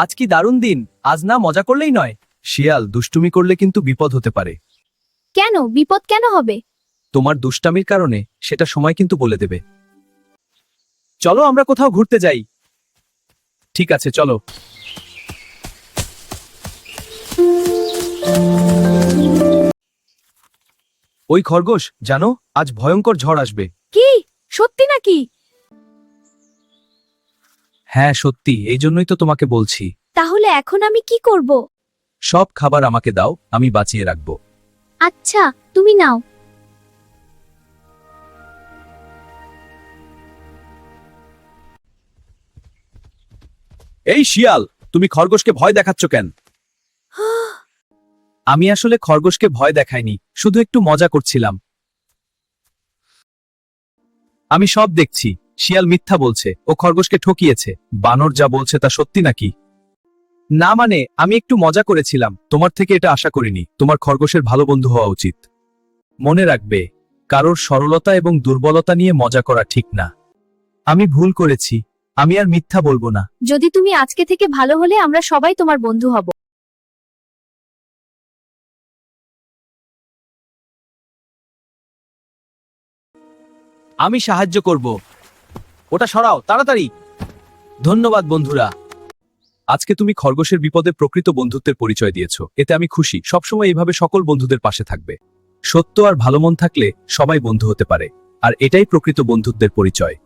আজ কি দারুণ দিন, আজ না মজা করলেই নয়। শিয়াল, দুষ্টুমি করলে কিন্তু বিপদ হতে পারে। কেন বিপদ কেন হবে? তোমার দুষ্টামির কারণে সেটা সময় কিন্তু বলে দেবে। চলো আমরা কোথাও ঘুরতে যাই। ঠিক আছে, চলো। ওই খরগোশ, জানো আজ ভয়ঙ্কর ঝড় আসবে। কি সত্যি নাকি? হ্যাঁ সত্যি, এই জন্যই তো তোমাকে বলছি। তাহলে এখন আমি কি করব? সব খাবার আমাকে দাও, আমি বাঁচিয়ে রাখবো। আচ্ছা, তুমি নাও। এই শিয়াল, তুমি খরগোশকে ভয় দেখাচ্ছ কেন? আমি আসলে খরগোশকে ভয় দেখাইনি, শুধু একটু মজা করছিলাম। আমি সব দেখছি। শিয়াল মিথ্যা বলছে, ও খরগোশকে ঠকিয়েছে। বানর যা বলছে তা সত্যি নাকি? না মানে, আমি একটু মজা করেছিলাম। তোমার থেকে এটা আশা করিনি। তোমার খরগোশের ভালো বন্ধু হওয়া উচিত। মনে রাখবে, কারোর সরলতা এবং দুর্বলতা নিয়ে মজা করা ঠিক না। আমি ভুল করেছি, আমি আর মিথ্যা বলবো না। যদি তুমি আজকে থেকে ভালো হলে আমরা সবাই তোমার বন্ধু হব। আমি সাহায্য করব। ওটা সরাও তাড়াতাড়ি। ধন্যবাদ বন্ধুরা। আজকে তুমি খরগোশের বিপদে প্রকৃত বন্ধুত্বের পরিচয় দিয়েছো, এতে আমি খুশি। সবসময় এইভাবে সকল বন্ধুদের পাশে থাকবে। সত্য আর ভালো মন থাকলে সবাই বন্ধু হতে পারে, আর এটাই প্রকৃত বন্ধুত্বের পরিচয়।